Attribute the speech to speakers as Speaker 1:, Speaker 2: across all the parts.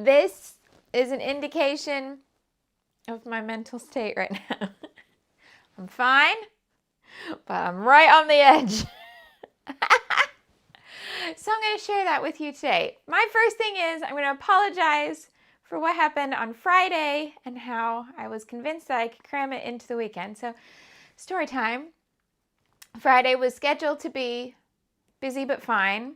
Speaker 1: This is an indication of my mental state right now. I'm fine, but I'm right on the edge. So I'm going to share that with you today. My first thing is I'm going to apologize for what happened on Friday and how I was convinced that I could cram it into the weekend. So story time. Friday was scheduled to be busy but fine.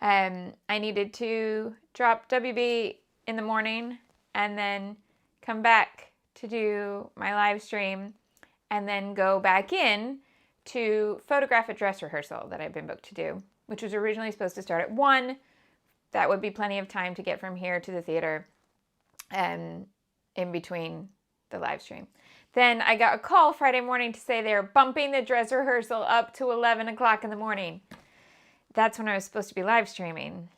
Speaker 1: I needed to drop WB in the morning and then come back to do my live stream and then go back in to photograph a dress rehearsal that I've been booked to do, which was originally supposed to start at 1. That would be plenty of time to get from here to the theater and in between the live stream. Then I got a call Friday morning to say they're bumping the dress rehearsal up to 11 o'clock in the morning. That's when I was supposed to be live streaming.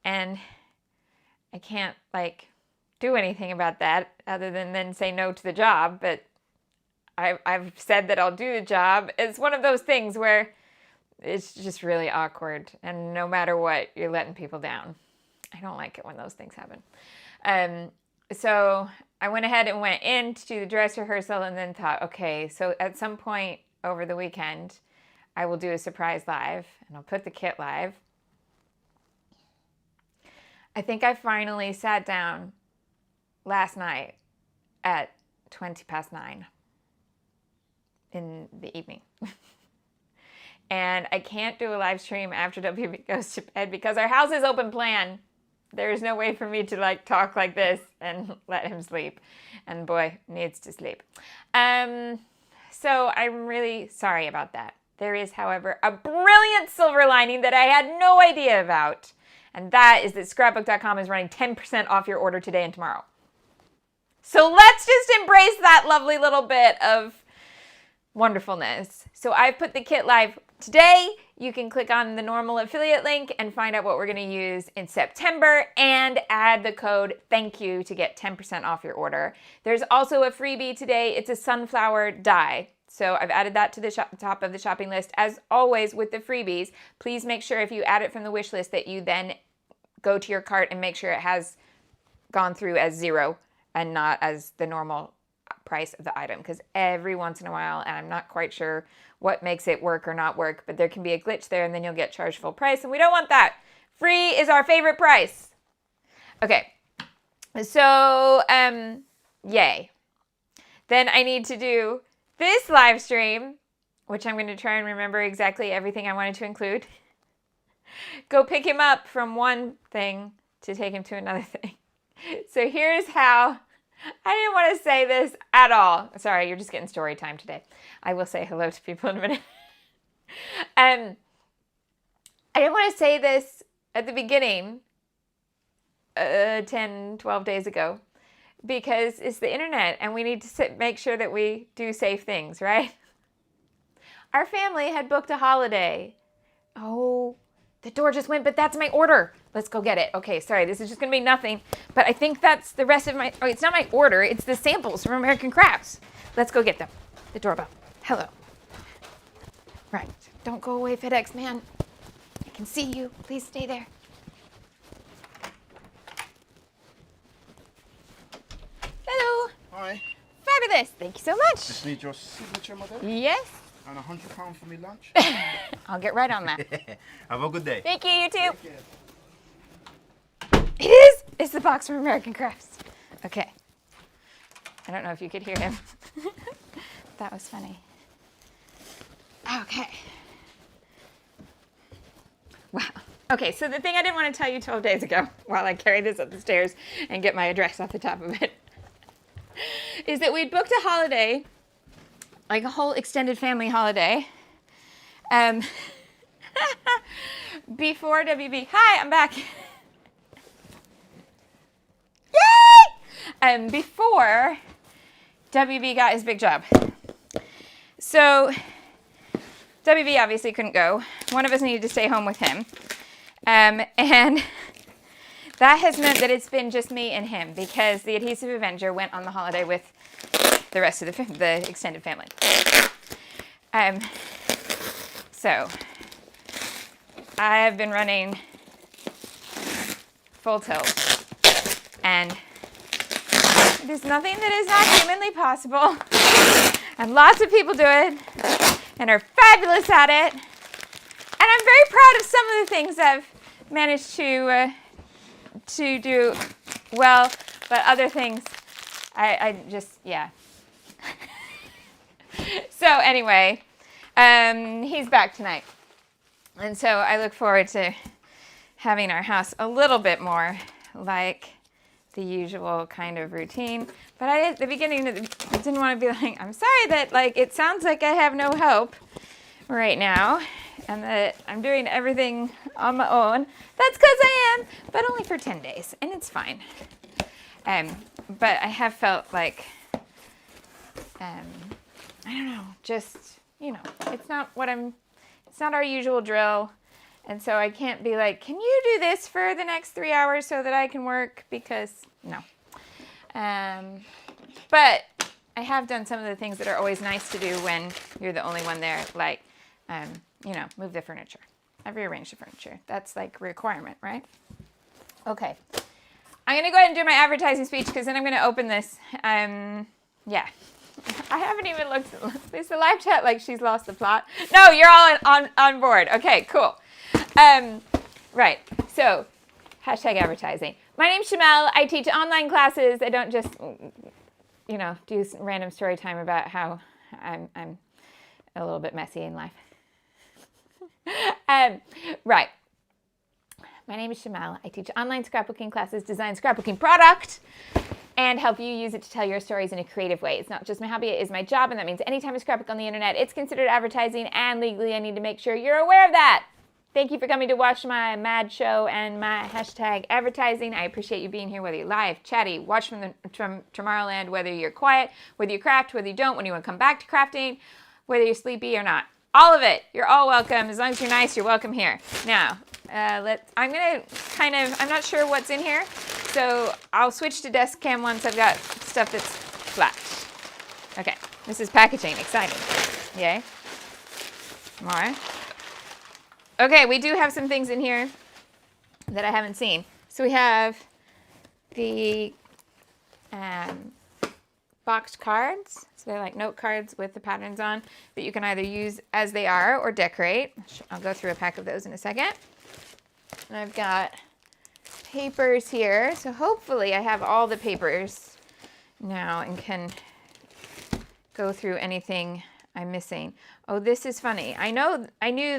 Speaker 1: And I can't do anything about that other than then say no to the job. But I've said that I'll do the job. It's one of those things where it's just really awkward. And no matter what, you're letting people down. I don't like it when those things happen. So I went ahead and went in to do the dress rehearsal and then thought, okay, so at some point over the weekend, I will do a surprise live and I'll put the kit live. I think I finally sat down last night at 9:20 in the evening. And I can't do a live stream after WB goes to bed because our house is open plan. There's no way for me to talk like this and let him sleep. And boy needs to sleep. So I'm really sorry about that. There is, however, a brilliant silver lining that I had no idea about. And that is that Scrapbook.com is running 10% off your order today and tomorrow. So let's just embrace that lovely little bit of wonderfulness. So I've put the kit live today. You can click on the normal affiliate link and find out what we're going to use in September and add the code THANKYOU to get 10% off your order. There's also a freebie today. It's a sunflower die. So I've added that to the top of the shopping list. As always with the freebies, please make sure if you add it from the wish list that you then go to your cart and make sure it has gone through as 0 and not as the normal price of the item, because every once in a while, and I'm not quite sure what makes it work or not work, but there can be a glitch there and then you'll get charged full price, and we don't want that. Free is our favorite price. Okay, so yay. Then I need to do this live stream, which I'm going to try and remember exactly everything I wanted to include. Go pick him up from one thing to take him to another thing. So here's how. I didn't want to say this at all. Sorry, you're just getting story time today. I will say hello to people in a minute. I didn't want to say this at the beginning 10, 12 days ago because it's the internet and we need to make sure that we do safe things, right? Our family had booked a holiday. Oh, the door just went, but that's my order. Let's go get it. Okay, sorry, this is just gonna be nothing, but I think that's the rest of my, oh, it's not my order, it's the samples from American Crafts. Let's go get them. The doorbell. Hello. Right, don't go away, FedEx man. I can see you, please stay there. Hello.
Speaker 2: Hi.
Speaker 1: Fabulous, thank you so much.
Speaker 2: Just need your signature, madam.
Speaker 1: Yes.
Speaker 2: And £100 for me lunch.
Speaker 1: I'll get right on that.
Speaker 2: Have a good day.
Speaker 1: Thank you, you too. It is! It's the box from American Crafts. Okay. I don't know if you could hear him. That was funny. Okay. Wow. Okay, so the thing I didn't want to tell you 12 days ago while I carry this up the stairs and get my address off the top of it is that we'd booked a holiday, like a whole extended family holiday, before WB. Hi, I'm back. Yay! Before WB got his big job. So WB obviously couldn't go. One of us needed to stay home with him. And that has meant that it's been just me and him because the Adhesive Avenger went on the holiday with the rest of the extended family. So I have been running full tilt And there's nothing that is not humanly possible. And lots of people do it and are fabulous at it. And I'm very proud of some of the things I've managed to do well, but other things I just, yeah. So anyway, he's back tonight. And so I look forward to having our house a little bit more like the usual kind of routine. But I, at the beginning, didn't want to be like, I'm sorry that like it sounds like I have no help right now and that I'm doing everything on my own. That's because I am, but only for 10 days, and it's fine. But I have felt like, I don't know, just, you know, it's not our usual drill. And so I can't be like, can you do this for the next 3 hours so that I can work? Because no. But I have done some of the things that are always nice to do when you're the only one there, like, you know, move the furniture. I've rearranged the furniture. That's like a requirement, right? Okay. I'm going to go ahead and do my advertising speech because then I'm going to open this. Yeah. I haven't even looked. Is the live chat like she's lost the plot? No, you're all on board. Okay, cool. Right. So, hashtag advertising. My name's Shimelle. I teach online classes. I don't just, you know, do random story time about how I'm a little bit messy in life. Right. My name is Shimelle. I teach online scrapbooking classes, design scrapbooking product, and help you use it to tell your stories in a creative way. It's not just my hobby, it is my job, and that means anytime I scrapbook on the internet, it's considered advertising, and legally I need to make sure you're aware of that. Thank you for coming to watch my mad show and my hashtag advertising. I appreciate you being here, whether you're live, chatty, watch from Tomorrowland, whether you're quiet, whether you craft, whether you don't, when you want to come back to crafting, whether you're sleepy or not. All of it. You're all welcome. As long as you're nice, you're welcome here. Now, I'm going to kind of, I'm not sure what's in here, so I'll switch to desk cam once I've got stuff that's flat. Okay, this is packaging. Exciting. Yay. More. Okay, we do have some things in here that I haven't seen. So we have the boxed cards. So they're like note cards with the patterns on that you can either use as they are or decorate. I'll go through a pack of those in a second. And I've got papers here. So hopefully I have all the papers now and can go through anything I'm missing. Oh, this is funny. I knew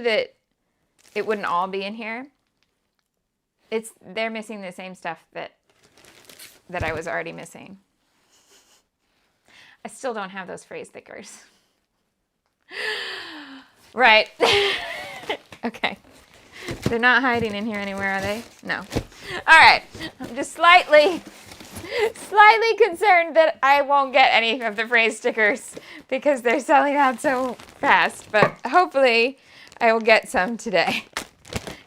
Speaker 1: that it wouldn't all be in here. They're missing the same stuff that I was already missing. I still don't have those phrase stickers. Right. Okay. They're not hiding in here anywhere, are they? No. All right. I'm just slightly concerned that I won't get any of the phrase stickers because they're selling out so fast, but hopefully I will get some today.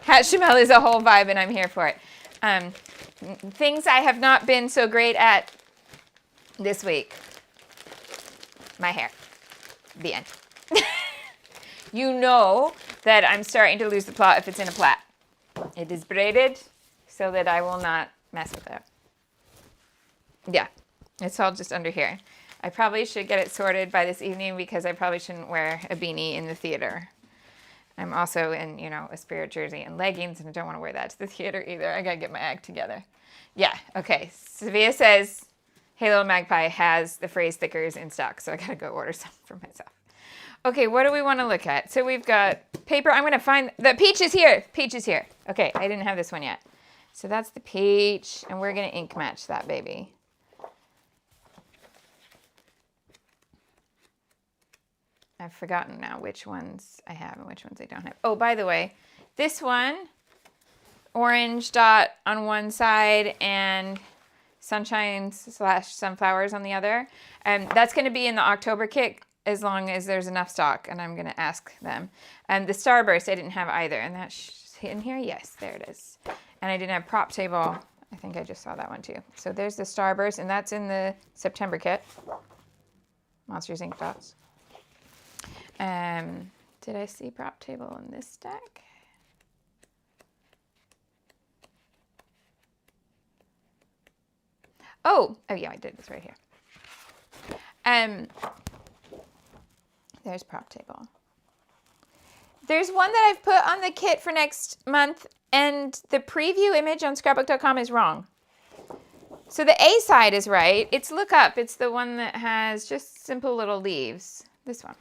Speaker 1: Shimelle is a whole vibe and I'm here for it. Things I have not been so great at this week. My hair. The end. You know that I'm starting to lose the plot if it's in a plait. It is braided so that I will not mess with it. Yeah, it's all just under here. I probably should get it sorted by this evening because I probably shouldn't wear a beanie in the theater. I'm also in, you know, a spirit jersey and leggings, and I don't want to wear that to the theater either. I gotta get my act together. Yeah, okay. Savia says, Hey Little Magpie has the phrase stickers in stock, so I gotta go order some for myself. Okay, what do we want to look at? So we've got paper. I'm gonna find, the peach is here. Peach is here. Okay, I didn't have this one yet. So that's the peach, and we're gonna ink match that baby. I've forgotten now which ones I have and which ones I don't have. Oh, by the way, this one, orange dot on one side and sunshine/sunflowers on the other. That's going to be in the October kit as long as there's enough stock, and I'm going to ask them. The Starburst I didn't have either, and that's in here? Yes, there it is. And I didn't have Prop Table. I think I just saw that one too. So there's the Starburst, and that's in the September kit. Monsters Ink Dots. Did I see Prop Table in this stack? Oh yeah, I did this right here. There's prop table. There's one that I've put on the kit for next month, and the preview image on scrapbook.com is wrong. So the A side is right. It's look up. It's the one that has just simple little leaves. This one.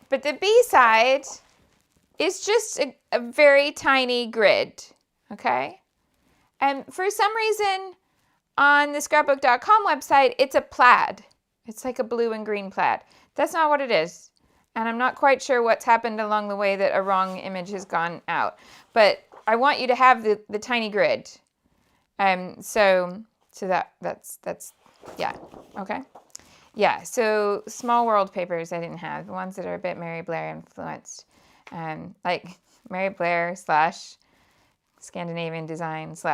Speaker 1: But the B side is just a very tiny grid, okay? And for some reason, on the scrapbook.com website, it's a plaid. It's like a blue and green plaid. That's not what it is. And I'm not quite sure what's happened along the way that a wrong image has gone out. But I want you to have the tiny grid. So that's yeah, okay. Yeah, so small world papers I didn't have. The ones that are a bit Mary Blair influenced. Like Mary Blair / Scandinavian design /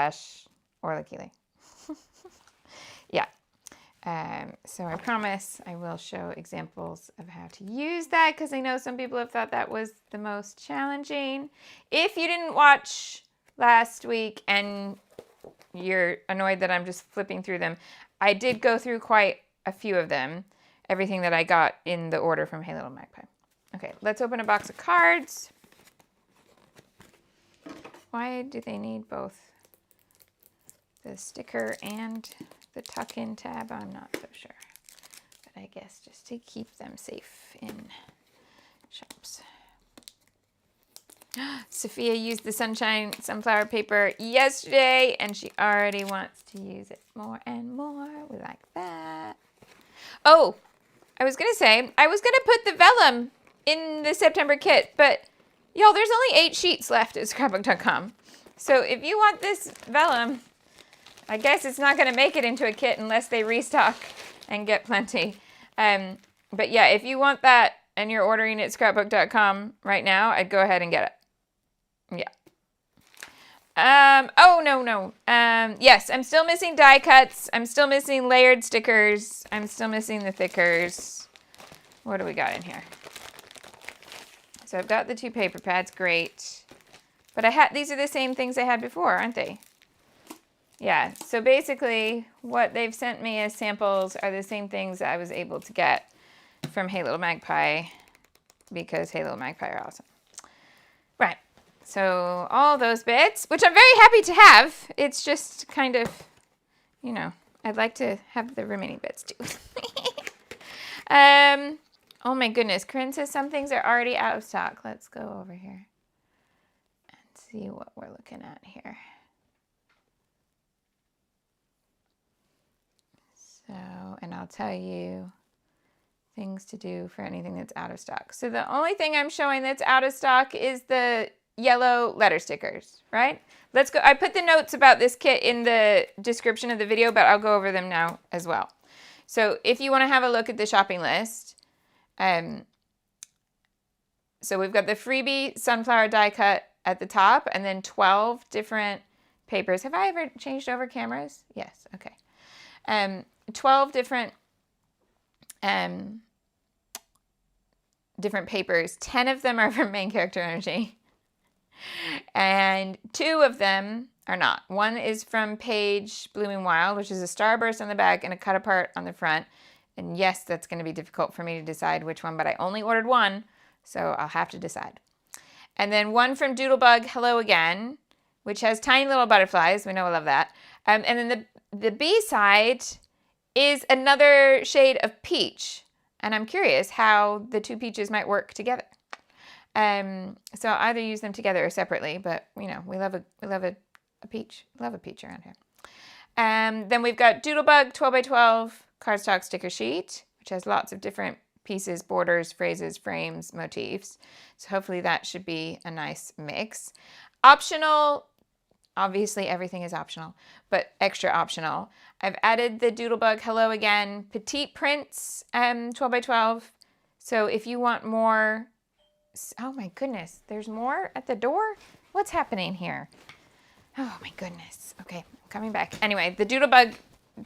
Speaker 1: Orla Keeley. Yeah. So I promise I will show examples of how to use that, because I know some people have thought that was the most challenging. If you didn't watch last week and you're annoyed that I'm just flipping through them, I did go through quite a few of them, everything that I got in the order from Hey Little Magpie. Okay, let's open a box of cards. Why do they need both the sticker and the tuck-in tab? I'm not so sure. But I guess just to keep them safe in shops. Sophia used the Sunshine Sunflower paper yesterday, and she already wants to use it more and more. We like that. Oh, I was going to say, I was going to put the vellum in the September kit, but y'all, there's only 8 sheets left at scrapbook.com. So if you want this vellum, I guess it's not going to make it into a kit unless they restock and get plenty. But yeah, if you want that and you're ordering it at scrapbook.com right now, I'd go ahead and get it. Yeah. Oh, no. Yes, I'm still missing die cuts. I'm still missing layered stickers. I'm still missing the thickers. What do we got in here? So I've got the 2 paper pads. Great. But these are the same things I had before, aren't they? Yeah, so basically what they've sent me as samples are the same things that I was able to get from Hey Little Magpie, because Hey Little Magpie are awesome. Right, so all those bits, which I'm very happy to have. It's just kind of, you know, I'd like to have the remaining bits too. Oh my goodness, Corinne says some things are already out of stock. Let's go over here and see what we're looking at here. So, and I'll tell you things to do for anything that's out of stock. So the only thing I'm showing that's out of stock is the yellow letter stickers, right? Let's go. I put the notes about this kit in the description of the video, but I'll go over them now as well. So if you want to have a look at the shopping list, so we've got the freebie sunflower die cut at the top, and then 12 different papers. Have I ever changed over cameras? Yes, okay. 12 different papers. 10 of them are from Main Character Energy, and 2 of them are not. One is from Page Blooming Wild, which is a starburst on the back and a cut apart on the front. And yes, that's going to be difficult for me to decide which one, but I only ordered one, so I'll have to decide. And then one from Doodlebug, Hello Again, which has tiny little butterflies. We know I love that. And then the B side is another shade of peach. And I'm curious how the 2 peaches might work together. So I'll either use them together or separately, but you know, we love a peach. Love a peach around here. Then we've got Doodlebug 12x12 cardstock sticker sheet, which has lots of different pieces, borders, phrases, frames, motifs. So hopefully that should be a nice mix. Optional, obviously everything is optional, but extra optional. I've added the Doodlebug Hello Again Petite Prints 12x12. So if you want more, oh my goodness, there's more at the door? What's happening here? Oh my goodness. Okay, I'm coming back. Anyway, the Doodlebug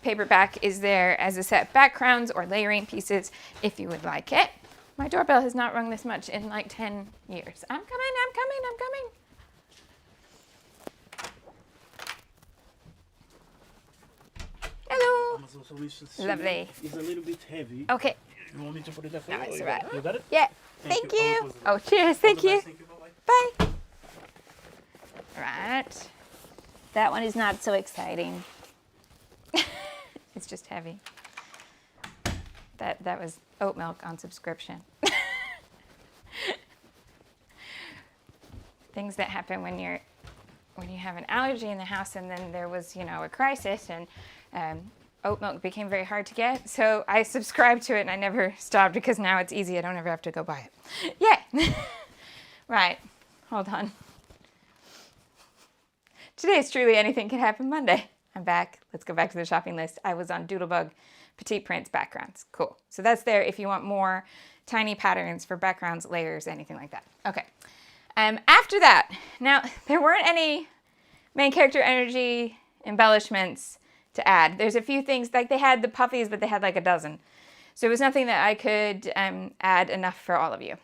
Speaker 1: paperback is there as a set backgrounds or layering pieces if you would like it. My doorbell has not rung this much in like 10 years. I'm coming.
Speaker 2: So we should see.
Speaker 1: Lovely.
Speaker 2: It's a little bit heavy.
Speaker 1: Okay.
Speaker 2: You want me to put it there for
Speaker 1: No,
Speaker 2: you?
Speaker 1: it's
Speaker 2: Or
Speaker 1: all right.
Speaker 2: You got it?
Speaker 1: Yeah. Thank you.
Speaker 2: All
Speaker 1: Oh, cheers.
Speaker 2: the
Speaker 1: Thank you.
Speaker 2: best. Thank you. Bye-bye.
Speaker 1: Bye. Right. That one is not so exciting. It's just heavy. That was oat milk on subscription. Things that happen when you have an allergy in the house, and then there was, a crisis, and oat milk became very hard to get. So I subscribed to it, and I never stopped because now it's easy. I don't ever have to go buy it. Yay! Right. Hold on. Today is truly anything can happen Monday. I'm back. Let's go back to the shopping list. I was on Doodlebug Petite Prints backgrounds. Cool. So that's there if you want more tiny patterns for backgrounds, layers, anything like that. Okay. After that, now there weren't any main character energy embellishments to add. There's a few things, like they had the puffies, but they had like a dozen. So it was nothing that I could add enough for all of you.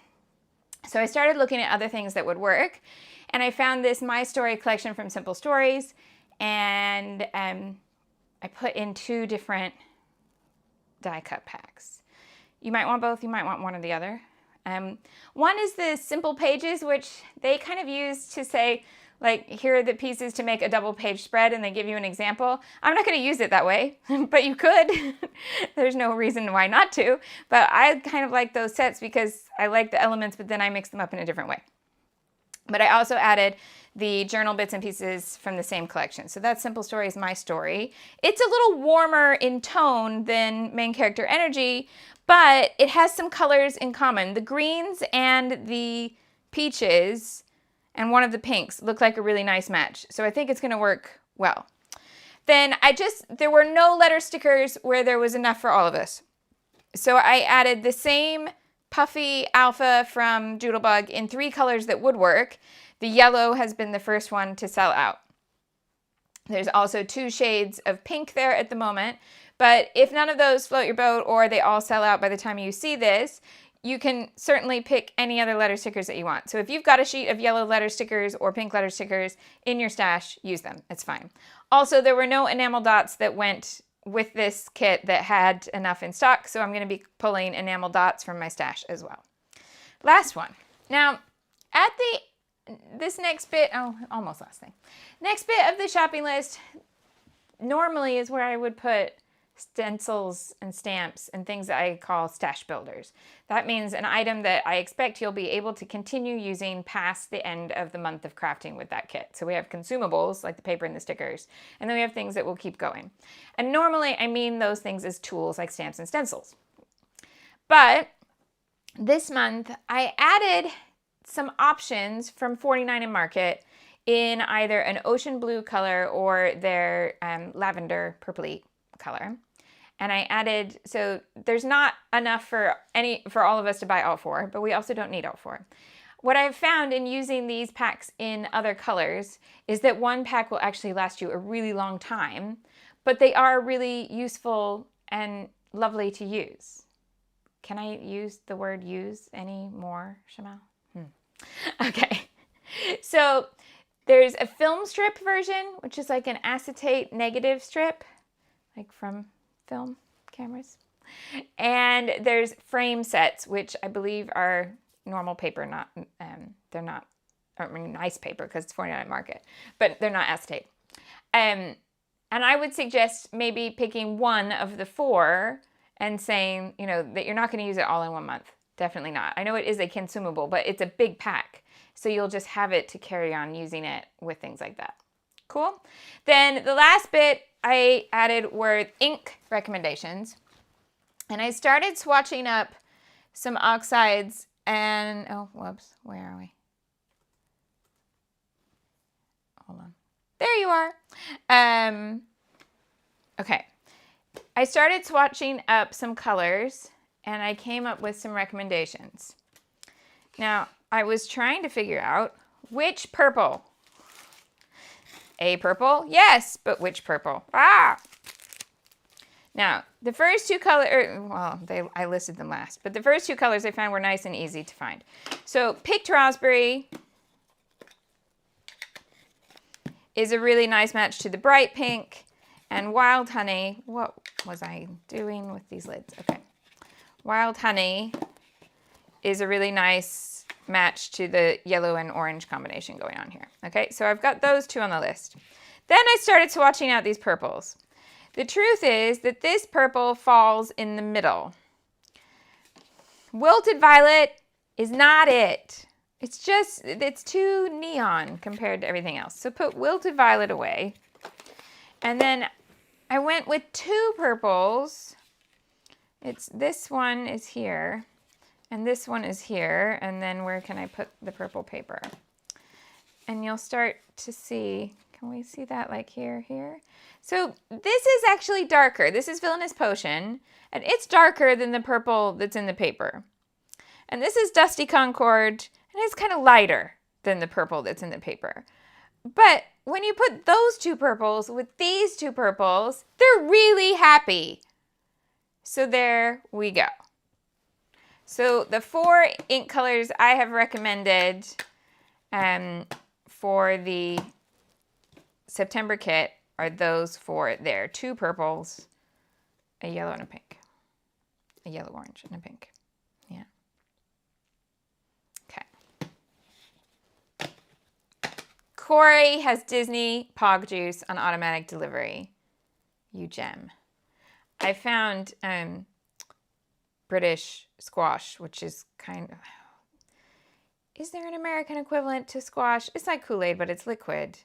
Speaker 1: So I started looking at other things that would work, and I found this My Story collection from Simple Stories, and I put in 2 different die cut packs. You might want both, you might want one or the other. One is the Simple Pages, which they kind of use to say, like, here are the pieces to make a double page spread, and they give you an example. I'm not going to use it that way, but you could. There's no reason why not to, but I kind of like those sets because I like the elements, but then I mix them up in a different way. But I also added the journal bits and pieces from the same collection. So that's Simple Stories, My Story. It's a little warmer in tone than Main Character Energy, but it has some colors in common. The greens and the peaches and one of the pinks look like a really nice match. So I think it's going to work well. Then there were no letter stickers where there was enough for all of us. So I added the same puffy alpha from Doodlebug in 3 colors that would work. The yellow has been the first one to sell out. There's also 2 shades of pink there at the moment, but if none of those float your boat or they all sell out by the time you see this, you can certainly pick any other letter stickers that you want. So if you've got a sheet of yellow letter stickers or pink letter stickers in your stash, use them. It's fine. Also, there were no enamel dots that went with this kit that had enough in stock, so I'm going to be pulling enamel dots from my stash as well. Last one. Now, at this next bit, almost last thing. Next bit of the shopping list normally is where I would put stencils and stamps and things that I call stash builders. That means an item that I expect you'll be able to continue using past the end of the month of crafting with that kit. So we have consumables like the paper and the stickers, and then we have things that will keep going. And normally I mean those things as tools like stamps and stencils. But this month I added some options from 49 and Market in either an ocean blue color or their lavender purpley color. And I added, so there's not enough for all of us to buy all 4, but we also don't need all 4. What I've found in using these packs in other colors is that one pack will actually last you a really long time, but they are really useful and lovely to use. Can I use the word use any more, Shimelle? Okay. So there's a film strip version, which is like an acetate negative strip, like from film cameras. And there's frame sets, which I believe are normal paper, they're not, nice paper because it's 49 Market, but they're not acetate. And I would suggest maybe picking one of the 4 and saying, that you're not going to use it all in 1 month. Definitely not. I know it is a consumable, but it's a big pack. So you'll just have it to carry on using it with things like that. Cool. Then the last bit I added were ink recommendations. And I started swatching up some oxides and, whoops, where are we? Hold on. There you are. Okay. I started swatching up some colors and I came up with some recommendations. Now, I was trying to figure out which purple. A purple? Yes, but which purple? Now, the first 2 colors, I listed them last, but the first 2 colors I found were nice and easy to find. So, Picked Raspberry is a really nice match to the bright pink, And Wild Honey, what was I doing with these lids? Okay. Wild Honey is a really nice match to the yellow and orange combination going on here. Okay, so I've got those two on the list. Then I started swatching out these purples. The truth is that this purple falls in the middle. Wilted Violet is not it. It's too neon compared to everything else. So put Wilted Violet away. And then I went with two purples. This one is here. And this one is here, and then where can I put the purple paper? And you'll start to see, can we see that like here? So this is actually darker. This is Villainous Potion, and it's darker than the purple that's in the paper. And this is Dusty Concord, and it's kind of lighter than the purple that's in the paper. But when you put those two purples with these two purples, they're really happy. So there we go. So the 4 ink colors I have recommended for the September kit are those 4 there. 2 purples, a yellow and a pink. A yellow, orange, and a pink. Yeah. Okay. Corey has Disney Pog Juice on automatic delivery. You gem. I found British squash, which is kind of, is there an American equivalent to squash? It's like Kool-Aid, but it's liquid.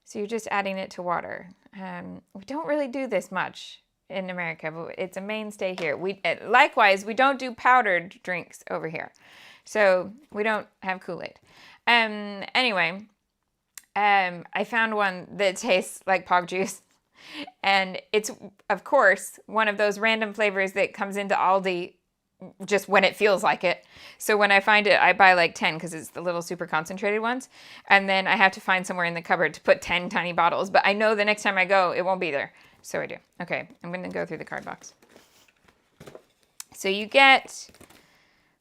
Speaker 1: So you're just adding it to water. We don't really do this much in America, but it's a mainstay here. Likewise, we don't do powdered drinks over here. So we don't have Kool-Aid. Anyway, I found one that tastes like Pog Juice. And it's, of course, one of those random flavors that comes into Aldi just when it feels like it. So when I find it, I buy like 10 because it's the little super concentrated ones. And then I have to find somewhere in the cupboard to put 10 tiny bottles. But I know the next time I go, it won't be there. So I do. Okay, I'm going to go through the card box. So you get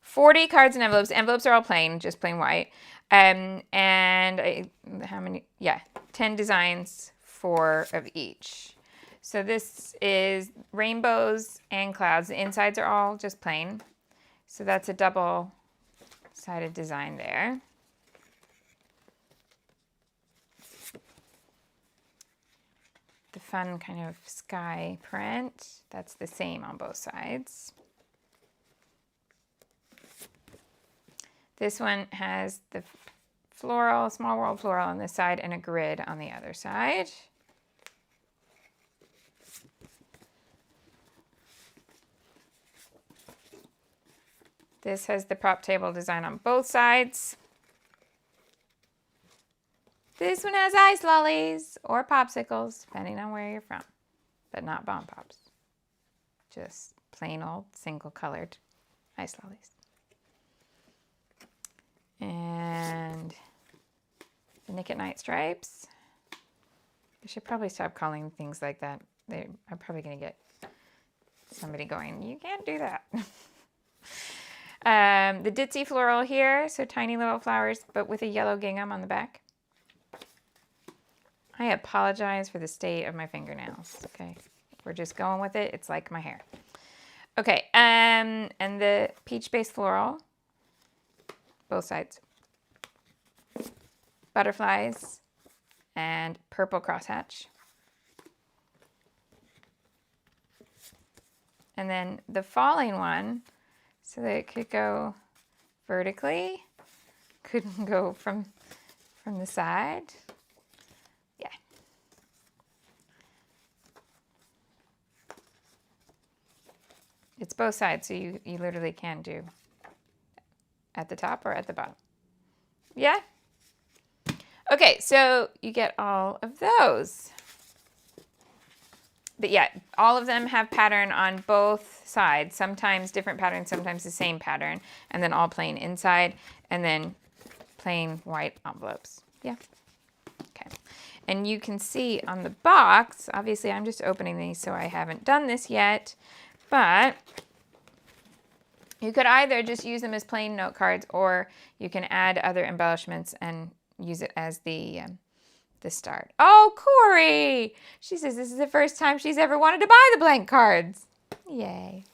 Speaker 1: 40 cards and envelopes. Envelopes are all plain, just plain white. And how many? Yeah, 10 designs, 4 of each. So this is rainbows and clouds. The insides are all just plain. So that's a double-sided design there. The fun kind of sky print. That's the same on both sides. This one has the floral, small world floral on this side and a grid on the other side. This has the prop table design on both sides. This one has ice lollies or popsicles, depending on where you're from, but not bomb pops. Just plain old single colored ice lollies. And the Nick at Night stripes. I should probably stop calling things like that. I'm probably going to get somebody going, you can't do that. The ditzy floral here, so tiny little flowers, but with a yellow gingham on the back. I apologize for the state of my fingernails, okay? We're just going with it. It's like my hair. Okay, and the peach-based floral, both sides. Butterflies and purple crosshatch. And then the falling one, so that it could go vertically, couldn't go from the side. Yeah. It's both sides, so you literally can do at the top or at the bottom. Yeah? Okay, so you get all of those. But yeah, all of them have pattern on both sides. Sometimes different patterns, sometimes the same pattern. And then all plain inside, and then plain white envelopes. Yeah. Okay. And you can see on the box, obviously I'm just opening these, so I haven't done this yet. But you could either just use them as plain note cards, or you can add other embellishments and use it as the the start. Oh, Corey! She says this is the first time she's ever wanted to buy the blank cards. Yay.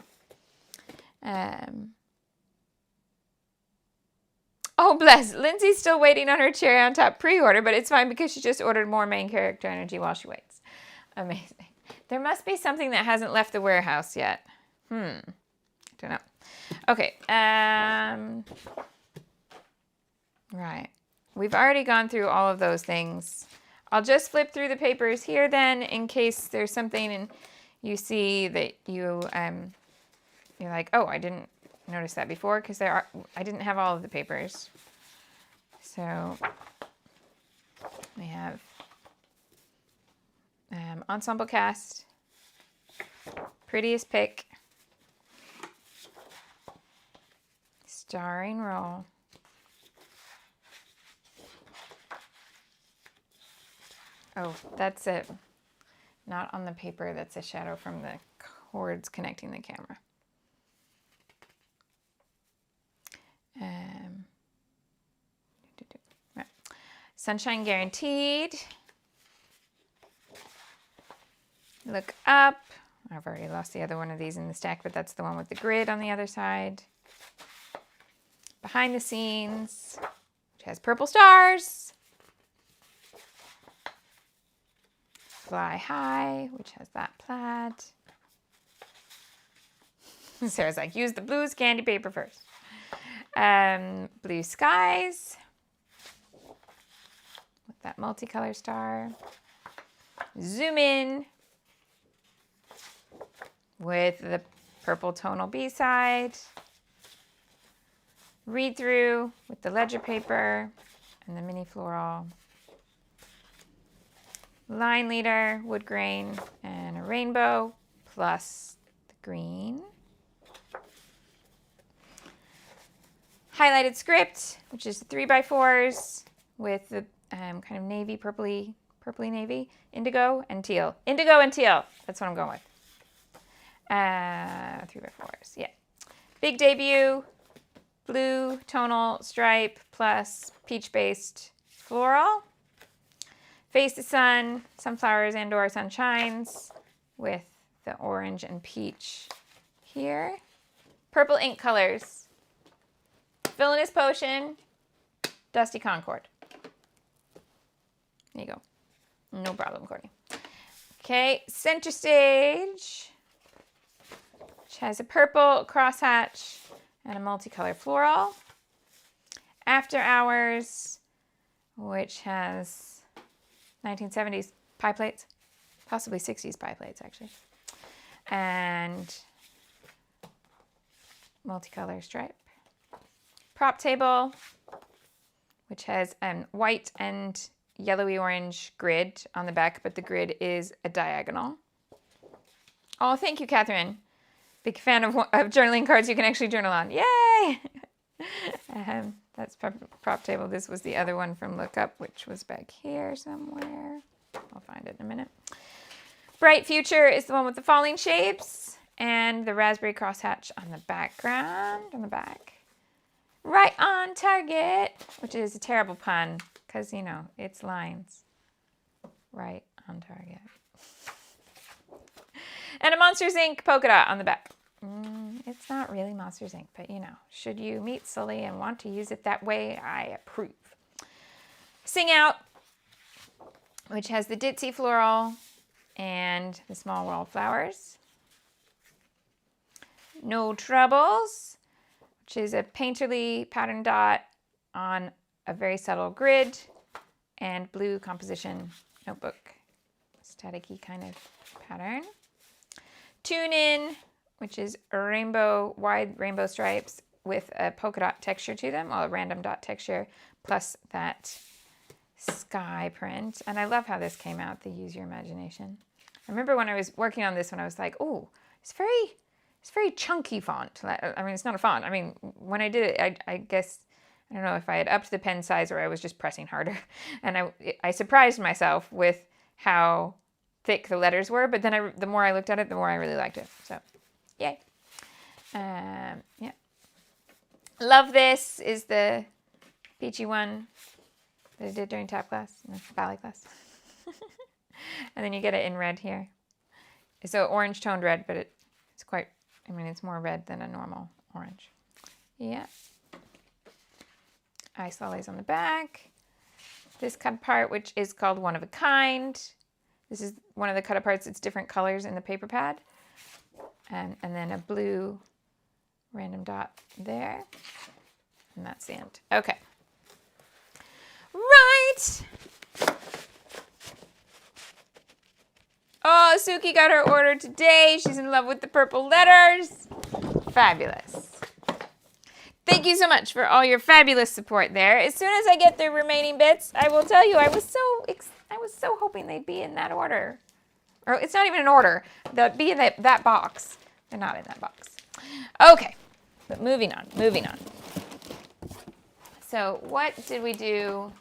Speaker 1: Oh, bless. Lindsay's still waiting on her cherry on top pre-order, but it's fine because she just ordered more main character energy while she waits. Amazing. There must be something that hasn't left the warehouse yet. Don't know. Okay. Right. We've already gone through all of those things. I'll just flip through the papers here then in case there's something and you see that you're like, oh, I didn't notice that before because I didn't have all of the papers. So we have ensemble cast, prettiest pick, starring role, oh, that's it. Not on the paper, that's a shadow from the cords connecting the camera. Right. Sunshine Guaranteed. Look Up. I've already lost the other one of these in the stack, but that's the one with the grid on the other side. Behind the Scenes, which has purple stars. Fly High, which has that plaid. Sarah's like, use the blues candy paper first. Blue Skies with that multicolor star. Zoom In with the purple tonal B-side. Read Through with the ledger paper and the mini floral. Line Leader, wood grain, and a rainbow plus the green. Highlighted Script, which is the 3x4s with the kind of navy, purpley navy, indigo and teal. Indigo and teal, that's what I'm going with. 3x4s, yeah. Big Debut, blue tonal stripe plus peach-based floral. Face the Sun, Sunflowers and/or Sunshines with the orange and peach here. Purple ink colors. Villainous Potion, Dusty Concord. There you go. No problem, Courtney. Okay, Center Stage, which has a purple crosshatch and a multicolor floral. After Hours, which has 1970s pie plates, possibly 60s pie plates, actually. And multicolor stripe. Prop Table, which has a white and yellowy orange grid on the back, but the grid is a diagonal. Oh, thank you, Catherine. Big fan of journaling cards you can actually journal on. Yay! That's Prop Table. This was the other one from Look Up, which was back here somewhere. I'll find it in a minute. Bright Future is the one with the falling shapes and the raspberry crosshatch on the background, on the back. Right on Target, which is a terrible pun because, you know, it's lines. Right on Target. And a Monsters, Inc. polka dot on the back. It's not really Monsters, Inc., but, you know, should you meet Sully and want to use it that way, I approve. Sing Out, which has the ditzy floral and the small world flowers. No Troubles, which is a painterly pattern dot on a very subtle grid and blue composition notebook. Static-y kind of pattern. Tune In, which is a wide rainbow stripes with a polka dot texture to them, or a random dot texture, plus that sky print. And I love how this came out, the Use Your Imagination. I remember when I was working on this one, I was like, oh, it's very chunky font. I mean, it's not a font. I mean, when I did it, I guess, I don't know if I had upped the pen size or I was just pressing harder. And I surprised myself with how thick the letters were, but then the more I looked at it, the more I really liked it. So, yay. Yeah. Love This is the peachy one. that I did during tap class, ballet class. And then you get it in red here. So orange toned red, but it's quite, I mean, it's more red than a normal orange. Yeah. Ice lollies on the back. This cut part, which is called One of a Kind. This is one of the cut aparts. It's different colors in the paper pad. And then a blue random dot there. And that's the end. Okay. Right. Oh, Suki got her order today. She's in love with the purple letters. Fabulous. Thank you so much for all your fabulous support there. As soon as I get the remaining bits, I will tell you I was so hoping they'd be in that order. Or it's not even an order. They'd be in that box. They're not in that box. Okay, but moving on. So what did we do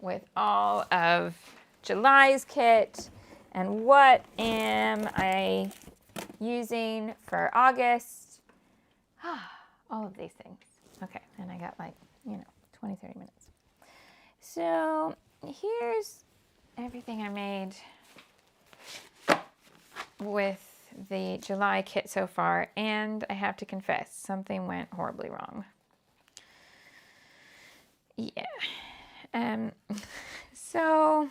Speaker 1: with all of July's kit? And what am I using for August? All of these things. Okay, and I got 20, 30 minutes. So here's everything I made with the July kit so far. And I have to confess, something went horribly wrong. Yeah. So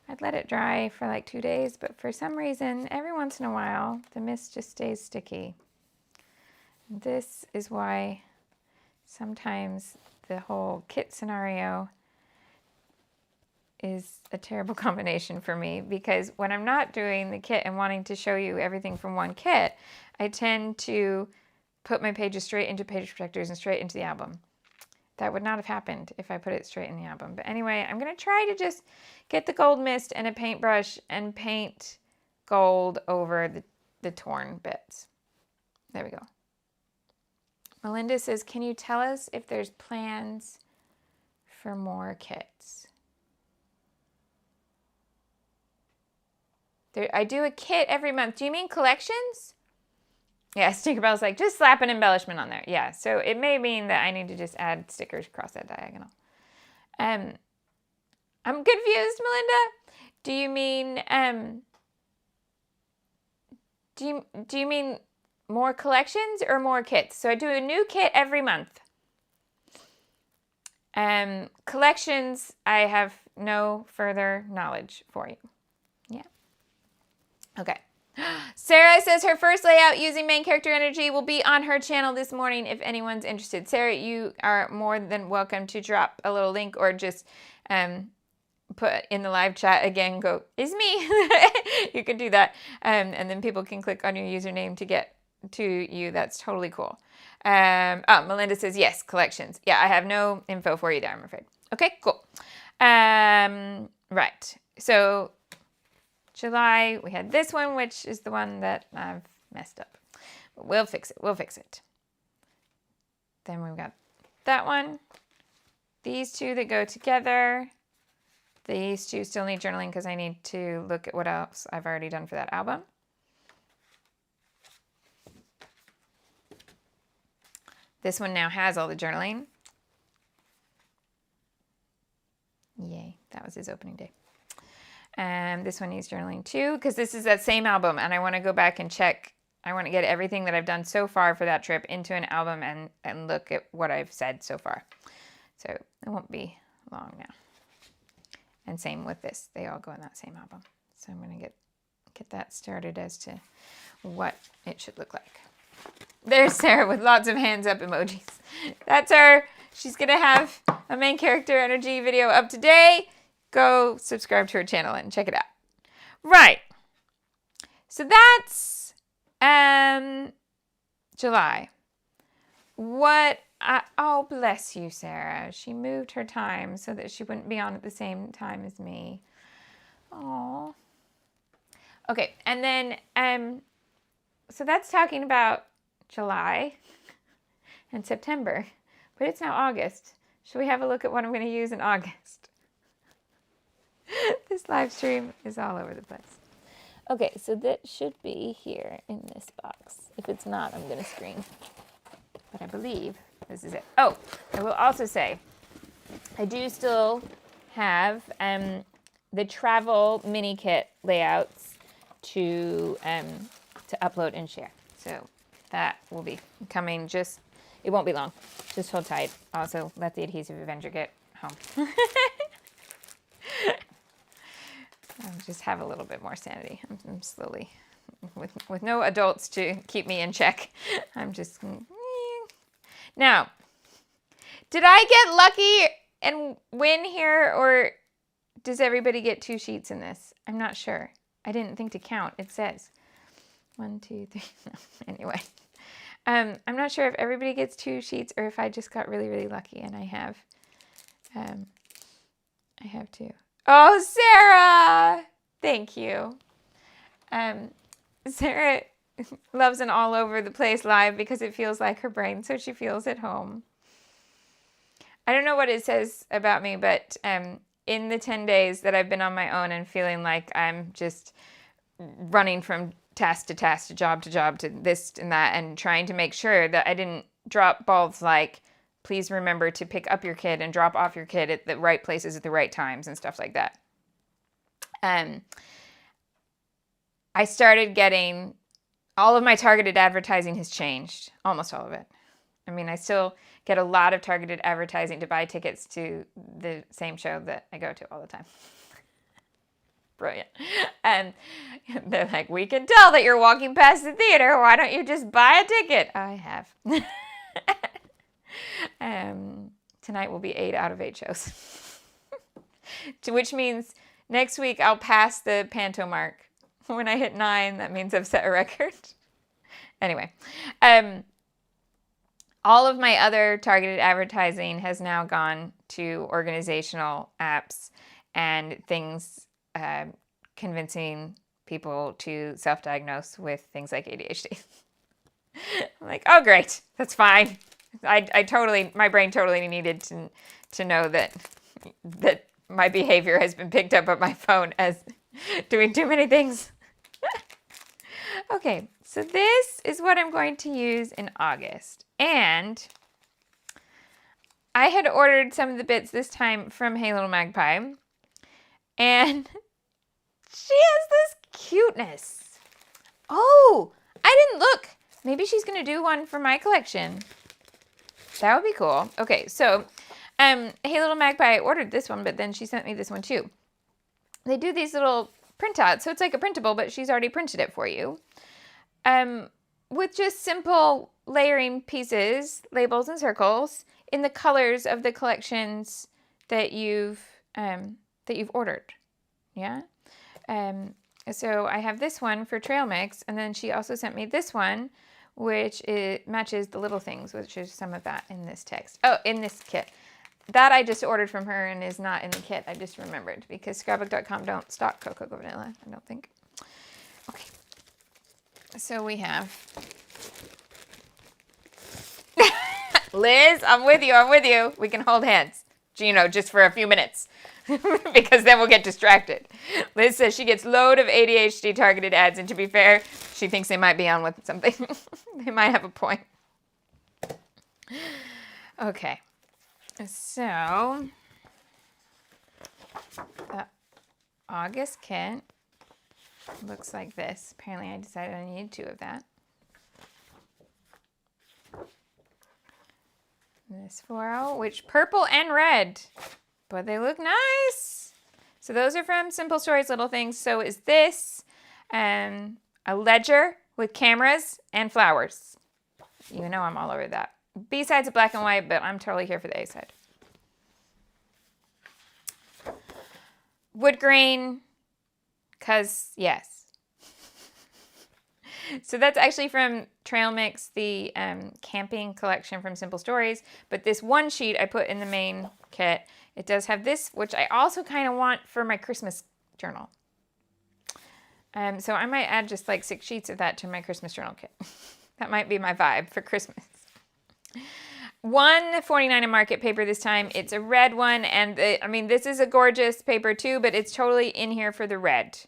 Speaker 1: I'd let it dry for like 2 days, but for some reason, every once in a while, the mist just stays sticky. This is why sometimes the whole kit scenario is a terrible combination for me, because when I'm not doing the kit and wanting to show you everything from one kit, I tend to put my pages straight into page protectors and straight into the album. That would not have happened if I put it straight in the album. But anyway, I'm going to try to just get the gold mist and a paintbrush and paint gold over the torn bits. There we go. Melinda says, can you tell us if there's plans for more kits? I do a kit every month. Do you mean collections? Yeah, Tinkerbell's like, just slap an embellishment on there. Yeah, so it may mean that I need to just add stickers across that diagonal. I'm confused, Melinda. Do you mean, do you mean more collections or more kits? So I do a new kit every month. Collections, I have no further knowledge for you. Yeah. Okay. Sarah says her first layout using main character energy will be on her channel this morning if anyone's interested. Sarah, you are more than welcome to drop a little link or just put in the live chat again, go, is me. You can do that. And then people can click on your username to get to you. That's totally cool. Melinda says, yes, collections. Yeah, I have no info for you there, I'm afraid. Okay, cool. Right. So July, we had this one, which is the one that I've messed up. But we'll fix it. Then we've got that one. These two that go together. These two still need journaling because I need to look at what else I've already done for that album. This one now has all the journaling. Yay, that was his opening day. This one needs journaling too, because this is that same album, and I want to go back and check. I want to get everything that I've done so far for that trip into an album and look at what I've said so far. So it won't be long now. And same with this. They all go in that same album. So I'm going to get that started as to what it should look like. There's Sarah with lots of hands up emojis. That's her. She's going to have a main character energy video up today. Go subscribe to her channel and check it out. Right. So that's July. Oh, bless you, Sarah. She moved her time so that she wouldn't be on at the same time as me. Oh. Okay, and then so that's talking about July and September, but it's now August. Should we have a look at what I'm going to use in August? This live stream is all over the place. Okay, so that should be here in this box. If it's not, I'm going to scream. But I believe this is it. Oh, I will also say, I do still have the travel mini kit layouts to upload and share. So that will be coming it won't be long. Just hold tight. Also, let the Adhesive Avenger get home. I'll just have a little bit more sanity. I'm slowly, with no adults to keep me in check. I'm just, now, did I get lucky and win here, or does everybody get 2 sheets in this? I'm not sure. I didn't think to count. It says 1, 2, 3. No. Anyway, I'm not sure if everybody gets 2 sheets or if I just got really, really lucky and I have 2. Oh, Sarah! Thank you. Sarah loves an all over the place live because it feels like her brain, so she feels at home. I don't know what it says about me, but in the 10 days that I've been on my own and feeling like I'm just running from task to task, to job to this and that, and trying to make sure that I didn't drop balls like, please remember to pick up your kid and drop off your kid at the right places at the right times and stuff like that. I started getting, all of my targeted advertising has changed, almost all of it. I mean, I still get a lot of targeted advertising to buy tickets to the same show that I go to all the time. Brilliant. And they're like, we can tell that you're walking past the theater. Why don't you just buy a ticket? I have. Tonight will be 8 out of 8 shows. Which means next week I'll pass the Panto mark. When I hit 9, that means I've set a record. Anyway, all of my other targeted advertising has now gone to organizational apps and things convincing people to self-diagnose with things like ADHD. I'm like, oh, great. That's fine. My brain totally needed to know that my behavior has been picked up on my phone as doing too many things. Okay, so this is what I'm going to use in August. And I had ordered some of the bits this time from Hey Little Magpie. And she has this cuteness. Oh, I didn't look. Maybe she's going to do one for my collection. That would be cool. Okay, so Hey Little Magpie ordered this one, but then she sent me this one too. They do these little printouts, so it's like a printable, but she's already printed it for you. With just simple layering pieces, labels and circles in the colors of the collections that you've ordered. Yeah. So I have this one for Trail Mix, and then she also sent me this one, which matches the little things, which is some of that in this text. Oh, in this kit. That I just ordered from her and is not in the kit. I just remembered because Scrapbook.com don't stock Cocoa Vanilla, I don't think. Okay. So we have... Liz, I'm with you. We can hold hands, just for a few minutes because then we'll get distracted. Liz says she gets load of ADHD targeted ads, and to be fair, she thinks they might be on with something. They might have a point. Okay. So, the August kit looks like this. Apparently I decided I needed 2 of that. This floral, which purple and red, but they look nice. So those are from Simple Stories Little Things. So is this a ledger with cameras and flowers. You know I'm all over that. B-side's a black and white, but I'm totally here for the A-side. Wood grain, because yes. So that's actually from Trail Mix, the camping collection from Simple Stories. But this one sheet I put in the main kit. It does have this, which I also kind of want for my Christmas journal. So I might add just like 6 sheets of that to my Christmas journal kit. That might be my vibe for Christmas. $1.49 in market paper this time. It's a red one, and this is a gorgeous paper too, but it's totally in here for the red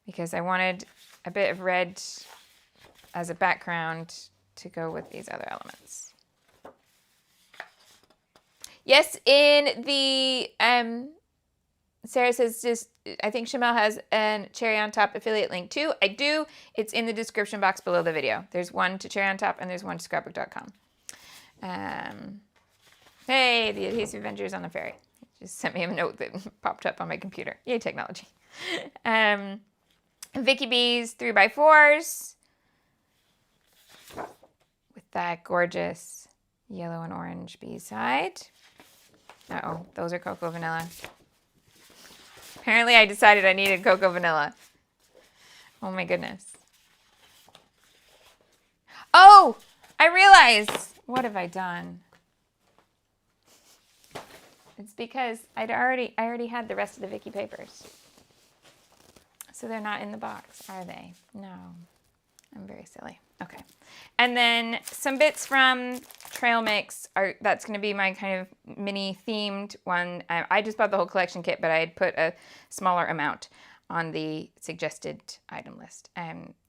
Speaker 1: because I wanted a bit of red as a background to go with these other elements. Yes, in the Sarah says, I think Shimelle has a Cherry on Top affiliate link too. I do. It's in the description box below the video. There's one to Cherry on Top and there's one to scrapbook.com. Hey, the Adhesive Avengers on the ferry. Just sent me a note that popped up on my computer. Yay, technology. Vicky B's 3x4s with that gorgeous yellow and orange bee side. Uh-oh, those are Cocoa Vanilla. Apparently I decided I needed Cocoa Vanilla. Oh my goodness. Oh, I realized. What have I done? It's because I already had the rest of the Vicky papers. So they're not in the box, are they? No. I'm very silly. Okay. And then some bits from Trail Mix that's going to be my kind of mini themed one. I just bought the whole collection kit, but I had put a smaller amount on the suggested item list.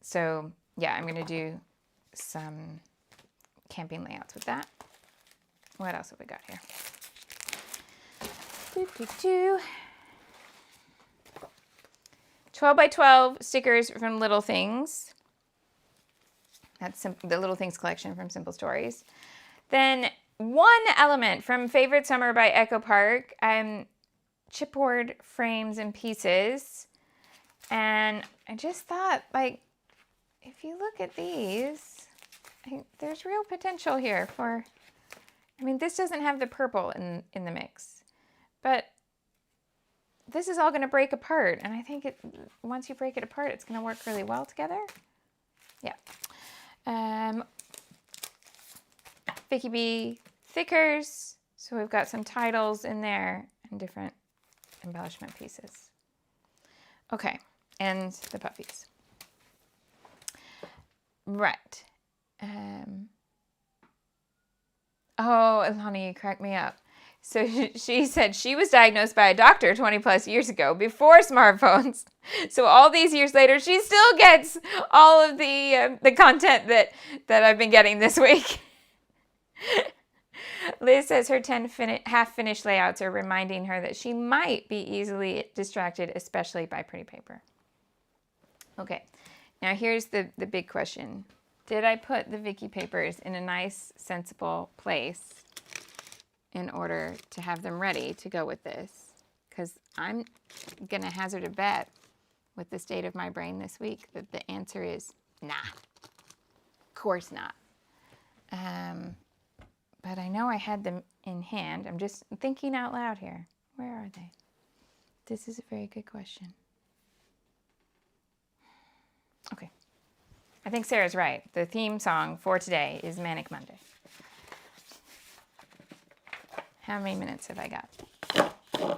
Speaker 1: So yeah, I'm going to do some camping layouts with that. What else have we got here? 12x12 stickers from Little Things. That's the Little Things collection from Simple Stories. Then one element from Favorite Summer by Echo Park. Chipboard frames and pieces. And I just thought, like, if you look at these, there's real potential here for, I mean, this doesn't have the purple in the mix, but this is all going to break apart. And I think once you break it apart, it's going to work really well together. Yeah. Vicky B thickers. So we've got some titles in there and different embellishment pieces. Okay. And the puppies. Right. Oh, Ilani, you cracked me up. So she said she was diagnosed by a doctor 20 plus years ago before smartphones. So all these years later, she still gets all of the content that I've been getting this week. Liz says her 10 half-finished layouts are reminding her that she might be easily distracted, especially by pretty paper. Okay, now here's the big question. Did I put the Vicky papers in a nice, sensible place in order to have them ready to go with this? Because I'm going to hazard a bet with the state of my brain this week that the answer is nah. Of course not. But I know I had them in hand. I'm just thinking out loud here. Where are they? This is a very good question. Okay. I think Sarah's right. The theme song for today is Manic Monday. How many minutes have I got?